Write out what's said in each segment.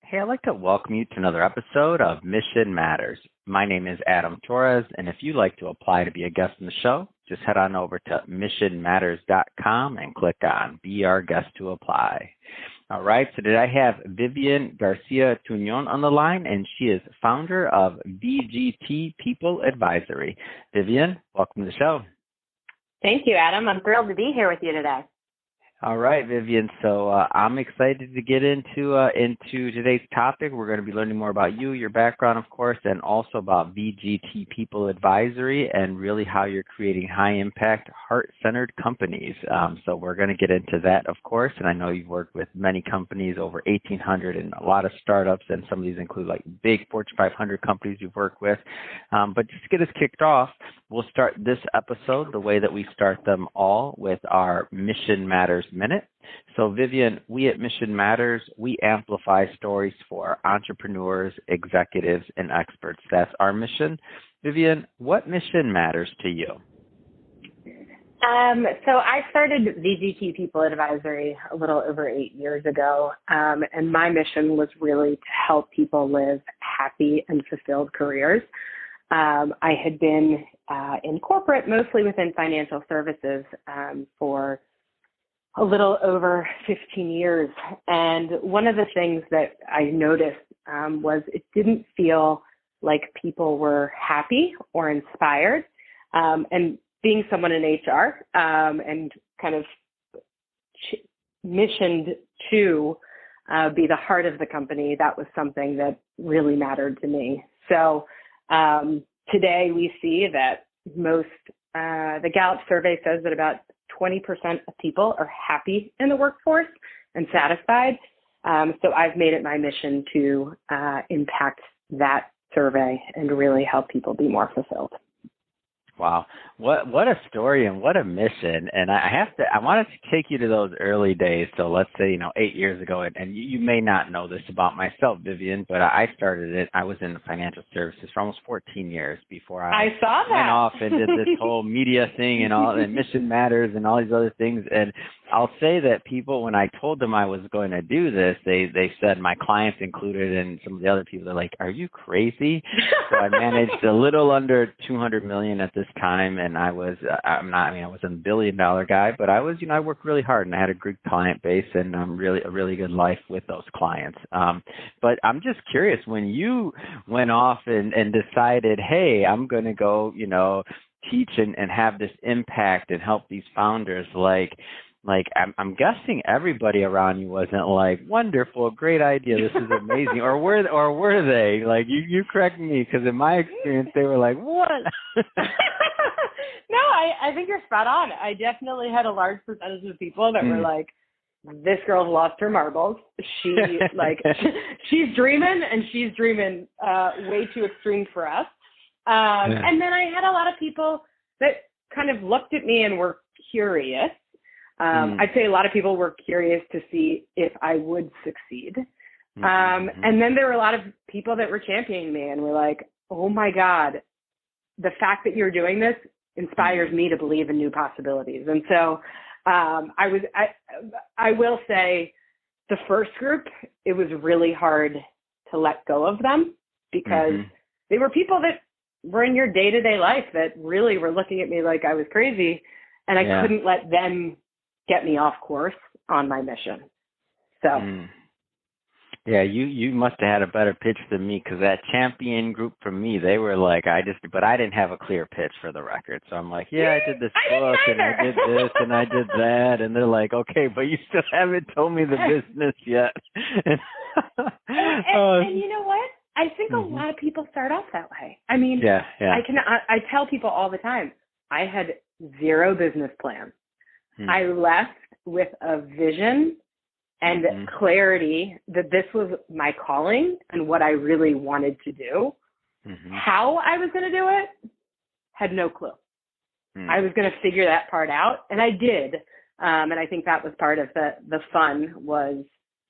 Hey, I'd like to welcome you to another episode of Mission Matters. My name is Adam Torres, and if you'd like to apply to be a guest on the show, just head on over to missionmatters.com and click on Be Our Guest to apply. All right, so today I have Vivian Garcia Tuñon on the line, and she is founder of VGT People Advisory. Vivian, welcome to the show. Thank you, Adam. I'm thrilled to be here with you today. All right, Vivian. So I'm excited to get into today's topic. We're going to be learning more about you, your background, of course, and also about VGT People Advisory and really how you're creating high-impact, heart-centered companies. So we're going to get into that, of course. And I know you've worked with many companies, over 1,800, and a lot of startups, and some of these include like big Fortune 500 companies you've worked with. But just to get us kicked off, we'll start this episode the way that we start them all with our Mission Matters Minute. So Vivian, we at Mission Matters, we amplify stories for entrepreneurs, executives, and experts. That's our mission. Vivian, what mission matters to you? So I started VGT People Advisory a little over 8 years ago, and my mission was really to help people live happy and fulfilled careers. I had been in corporate, mostly within financial services, for a little over 15 years. And one of the things that I noticed was it didn't feel like people were happy or inspired. And being someone in HR and kind of missioned to be the heart of the company, that was something that really mattered to me. So today we see that the Gallup survey says that about 20% of people are happy in the workforce and satisfied. So I've made it my mission to impact that survey and really help people be more fulfilled. Wow. What a story and what a mission. And I wanted to take you to those early days. So let's say, 8 years ago, and you may not know this about myself, Vivian, but I started it. I was in financial services for almost 14 years before I saw that. Went off and did this whole media thing and Mission Matters and all these other things. And I'll say that people, when I told them I was going to do this, they said, my clients included and some of the other people, they're like, are you crazy? So I managed a little under 200 million at this time. And I was a $1 billion guy, but I was, I worked really hard and I had a good client base and a really good life with those clients. But I'm just curious, when you went off and decided, hey, I'm going to go, teach and have this impact and help these founders, I'm guessing everybody around you wasn't like, wonderful, great idea, this is amazing, or were they? Like, you correct me, because in my experience, they were like, what? No, I think you're spot on. I definitely had a large percentage of people that were like, this girl's lost her marbles. She's dreaming, and she's dreaming way too extreme for us. And then I had a lot of people that kind of looked at me and were curious. I'd say a lot of people were curious to see if I would succeed. And then there were a lot of people that were championing me and were like, oh my God, the fact that you're doing this inspires me to believe in new possibilities. And so I will say the first group, it was really hard to let go of them because they were people that were in your day-to-day life that really were looking at me like I was crazy, and I couldn't let them get me off course on my mission. So. Yeah, you must have had a better pitch than me, because that champion group from me, they were like, but I didn't have a clear pitch for the record. So I'm like, I did this book and I did this and I did that. And they're like, okay, but you still haven't told me the business yet. and you know what? I think a lot of people start off that way. I mean, I tell people all the time, I had zero business plan. I left with a vision and clarity that this was my calling and what I really wanted to do. How I was going to do it, had no clue. I was going to figure that part out, and I did. And I think that was part of the fun was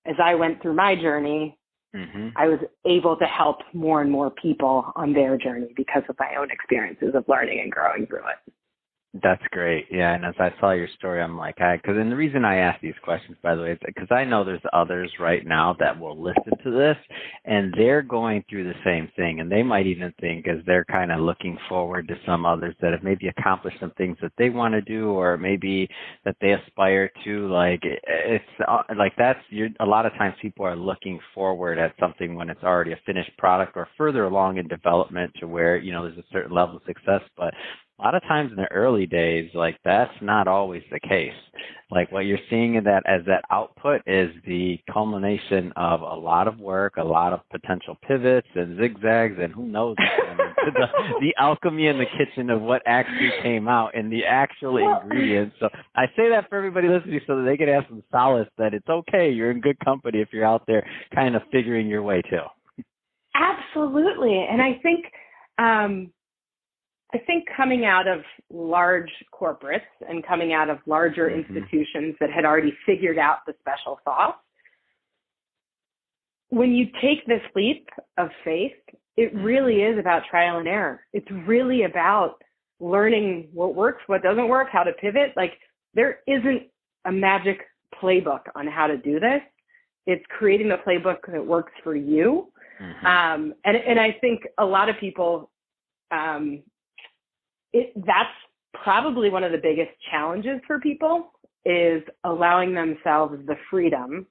as I went through my journey, I was able to help more and more people on their journey because of my own experiences of learning and growing through it. That's great. Yeah, and as I saw your story, I'm like, and the reason I ask these questions, by the way, is because I know there's others right now that will listen to this, and they're going through the same thing, and they might even think, as they're kind of looking forward to some others that have maybe accomplished some things that they want to do, or maybe that they aspire to. Like it's like a lot of times people are looking forward at something when it's already a finished product or further along in development to where there's a certain level of success, but a lot of times in the early days, like that's not always the case. Like what you're seeing in that as that output is the culmination of a lot of work, a lot of potential pivots and zigzags, and who knows the alchemy in the kitchen of what actually came out and the actual ingredients. So I say that for everybody listening so that they can have some solace that it's okay. You're in good company if you're out there kind of figuring your way too. Absolutely. And I think coming out of large corporates and coming out of larger institutions that had already figured out the special sauce, when you take this leap of faith, it really is about trial and error. It's really about learning what works, what doesn't work, how to pivot. Like there isn't a magic playbook on how to do this. It's creating the playbook that works for you. And I think a lot of people, that's probably one of the biggest challenges for people is allowing themselves the freedom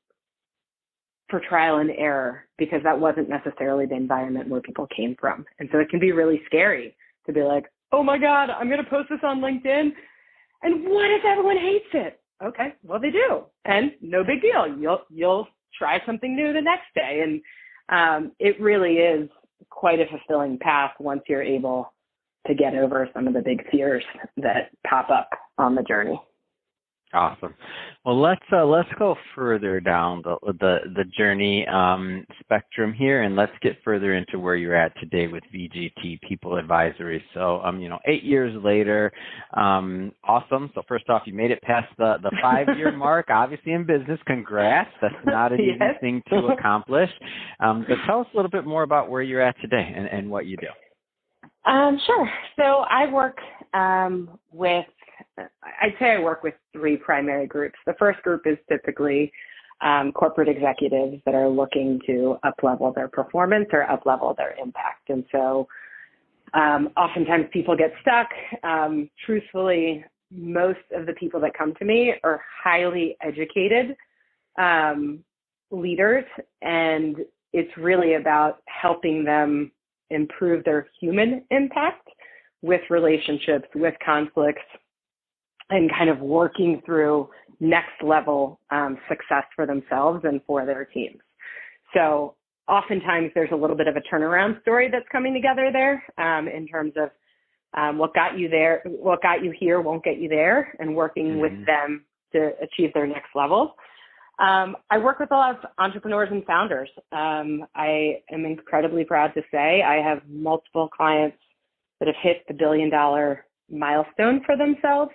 for trial and error, because that wasn't necessarily the environment where people came from. And so it can be really scary to be like, oh my God, I'm going to post this on LinkedIn. And what if everyone hates it? Okay, well they do. And no big deal. You'll try something new the next day. And it really is quite a fulfilling path once you're able to get over some of the big fears that pop up on the journey. Awesome. Well, let's go further down the journey spectrum here, and let's get further into where you're at today with VGT People Advisory. So, 8 years later, awesome. So first off, you made it past the 5-year mark. Obviously, in business, congrats. That's not an easy thing to accomplish. But tell us a little bit more about where you're at today and what you do. Sure. So I work I work with 3 primary groups. The first group is typically corporate executives that are looking to up-level their performance or up-level their impact. And so oftentimes people get stuck. Truthfully, most of the people that come to me are highly educated leaders, and it's really about helping them improve their human impact with relationships, with conflicts, and kind of working through next level success for themselves and for their teams. So oftentimes there's a little bit of a turnaround story that's coming together there in terms of what got you there, what got you here won't get you there, and working with them to achieve their next level. I work with a lot of entrepreneurs and founders. I am incredibly proud to say I have multiple clients that have hit the $1 billion milestone for themselves.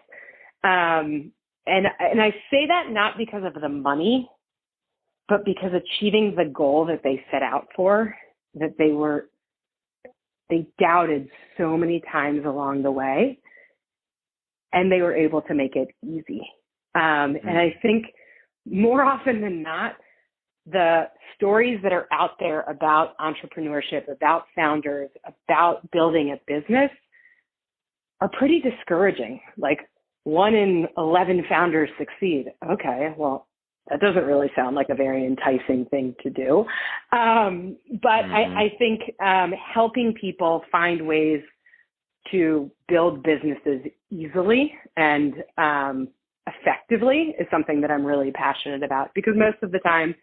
And I say that not because of the money, but because achieving the goal that they set out for, that they doubted so many times along the way, and they were able to make it easy. And I think more often than not, the stories that are out there about entrepreneurship, about founders, about building a business are pretty discouraging. Like 1 in 11 founders succeed. Okay, well, that doesn't really sound like a very enticing thing to do. But I think helping people find ways to build businesses easily and effectively is something that I'm really passionate about, because most of the time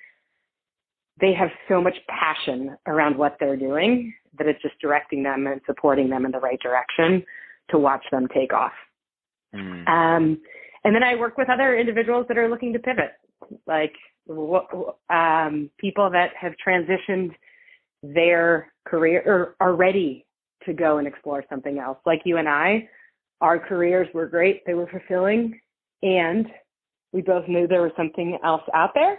they have so much passion around what they're doing that it's just directing them and supporting them in the right direction to watch them take off. And then I work with other individuals that are looking to pivot, like people that have transitioned their career or are ready to go and explore something else. Like you and I, our careers were great. They were fulfilling. And we both knew there was something else out there.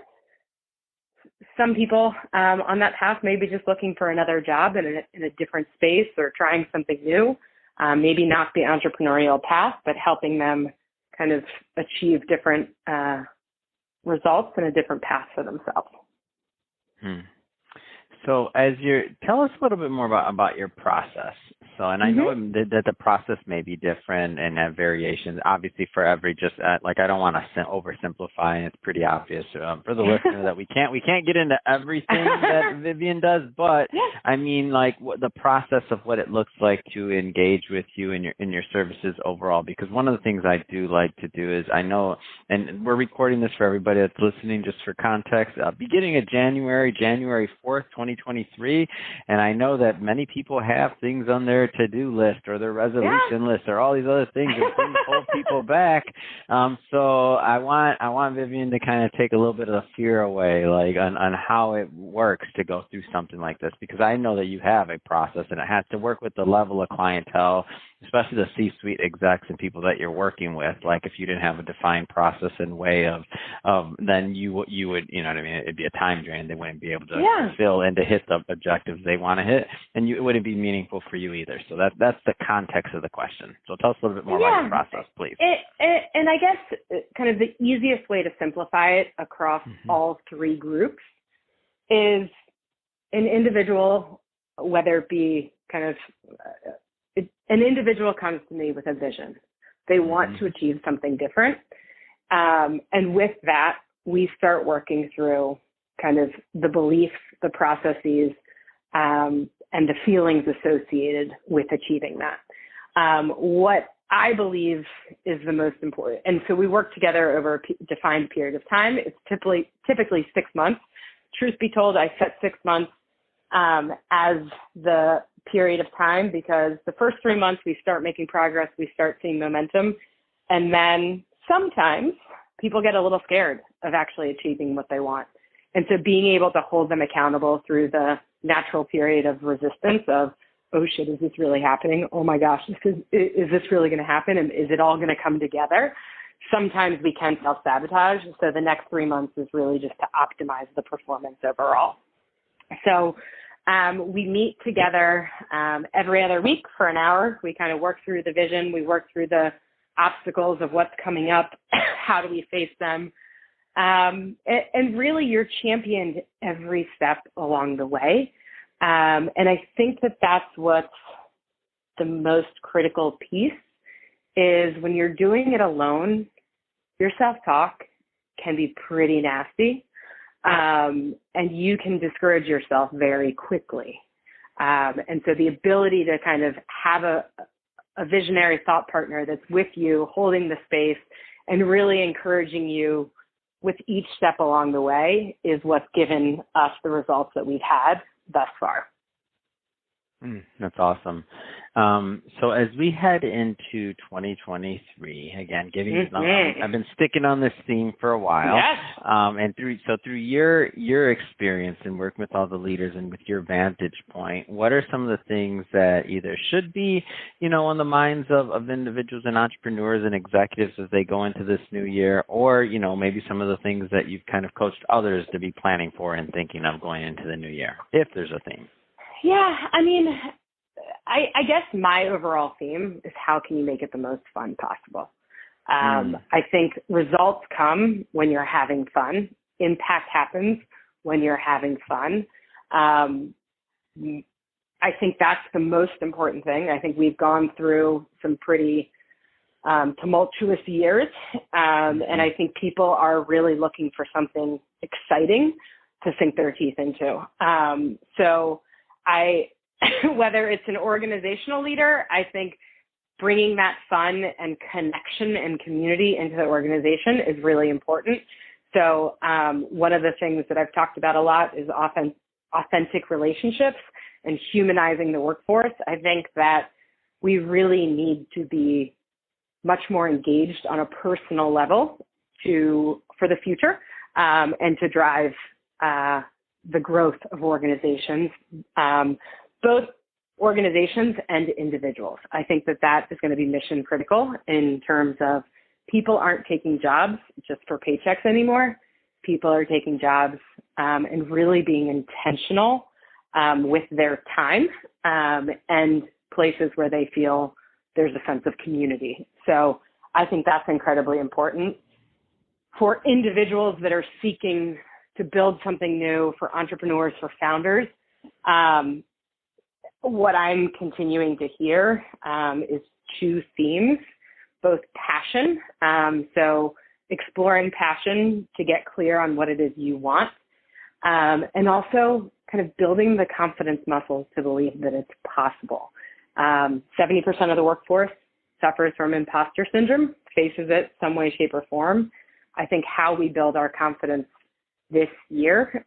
Some people on that path may be just looking for another job in a different space or trying something new. maybe not the entrepreneurial path, but helping them kind of achieve different results and a different path for themselves. So tell us a little bit more about your process. So, and I know that the process may be different and have variations, obviously for every, I don't want to oversimplify, and it's pretty obvious for the listener that we can't get into everything that Vivian does, but I mean, like the process of what it looks like to engage with you in your services overall, because one of the things I do like to do is, I know, and we're recording this for everybody that's listening, just for context, beginning of January 4th, 2023, and I know that many people have things on their to-do list or their resolution list or all these other things, and things hold people back. So I want Vivian to kind of take a little bit of the fear away, like on how it works to go through something like this, because I know that you have a process, and it has to work with the level of clientele, especially the C-suite execs and people that you're working with. Like if you didn't have a defined process and way of then you would, you know what I mean? It'd be a time drain. They wouldn't be able to fulfill and to hit the objectives they want to hit, and it wouldn't be meaningful for you either. So that's the context of the question. So tell us a little bit more about your process, please. And I guess kind of the easiest way to simplify it across all three groups is an individual, whether it be kind of an individual comes to me with a vision. They want to achieve something different. And with that, we start working through kind of the beliefs, the processes, and the feelings associated with achieving that. What I believe is the most important. And so we work together over a defined period of time. It's typically 6 months. Truth be told, I set 6 months as the period of time, because the first 3 months we start making progress, we start seeing momentum, and then sometimes people get a little scared of actually achieving what they want. And so being able to hold them accountable through the natural period of resistance of, oh shit, is this really happening? Oh my gosh, is this really going to happen? And is it all going to come together? Sometimes we can self-sabotage. So the next 3 months is really just to optimize the performance overall. So we meet together every other week for an hour. We kind of work through the vision. We work through the obstacles of what's coming up. How do we face them? And really, you're championed every step along the way. And I think that that's what's the most critical piece is when you're doing it alone, your self-talk can be pretty nasty. And you can discourage yourself very quickly. And so the ability to kind of have a visionary thought partner that's with you, holding the space, and really encouraging you with each step along the way is what's given us the results that we've had thus far. That's awesome. So as we head into 2023, again, I've been sticking on this theme for a while. Yes. And through your experience and working with all the leaders and with your vantage point, what are some of the things that either should be, on the minds of individuals and entrepreneurs and executives as they go into this new year, or, maybe some of the things that you've kind of coached others to be planning for and thinking of going into the new year, if there's a theme? Yeah, I mean, I guess my overall theme is how can you make it the most fun possible? I think results come when you're having fun. Impact happens when you're having fun. I think that's the most important thing. I think we've gone through some pretty tumultuous years, and I think people are really looking for something exciting to sink their teeth into. So whether it's an organizational leader, I think bringing that fun and connection and community into the organization is really important. So one of the things that I've talked about a lot is authentic relationships and humanizing the workforce. I think that we really need to be much more engaged on a personal level for the future and to drive the growth of organizations, both organizations and individuals. I think that is going to be mission critical in terms of people aren't taking jobs just for paychecks anymore. People are taking jobs and really being intentional with their time and places where they feel there's a sense of community. So I think that's incredibly important for individuals that are seeking to build something new, for entrepreneurs, for founders. What I'm continuing to hear is two themes, both passion. So exploring passion to get clear on what it is you want, and also kind of building the confidence muscles to believe that it's possible. 70% of the workforce suffers from imposter syndrome, faces it some way, shape, or form. I think how we build our confidence this year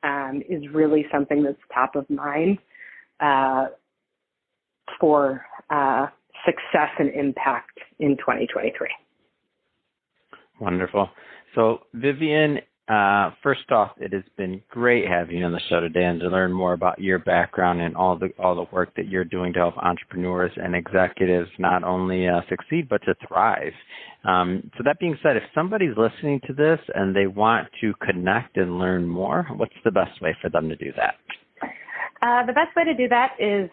is really something that's top of mind for success and impact in 2023. Wonderful. So, Vivian, first off, it has been great having you on the show today and to learn more about your background and all the work that you're doing to help entrepreneurs and executives not only succeed but to thrive. So that being said, if somebody's listening to this and they want to connect and learn more, what's the best way for them to do that? The best way to do that is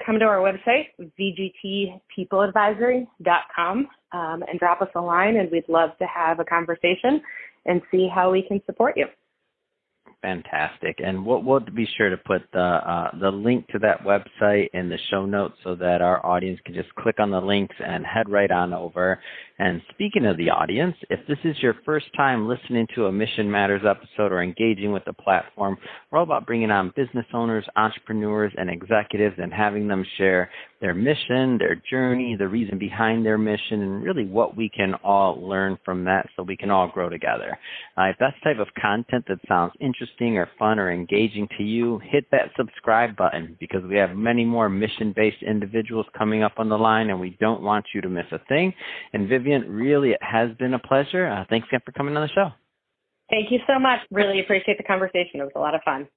come to our website, vgtpeopleadvisory.com, and drop us a line, and we'd love to have a conversation and see how we can support you. Fantastic. And we'll be sure to put the link to that website in the show notes so that our audience can just click on the links and head right on over. And speaking of the audience, if this is your first time listening to a Mission Matters episode or engaging with the platform, we're all about bringing on business owners, entrepreneurs, and executives and having them share their mission, their journey, the reason behind their mission, and really what we can all learn from that so we can all grow together. If that's the type of content that sounds interesting or fun or engaging to you, hit that subscribe button because we have many more mission-based individuals coming up on the line, and we don't want you to miss a thing. And Vivian, really, it has been a pleasure. Thanks again for coming on the show. Thank you so much. Really appreciate the conversation. It was a lot of fun.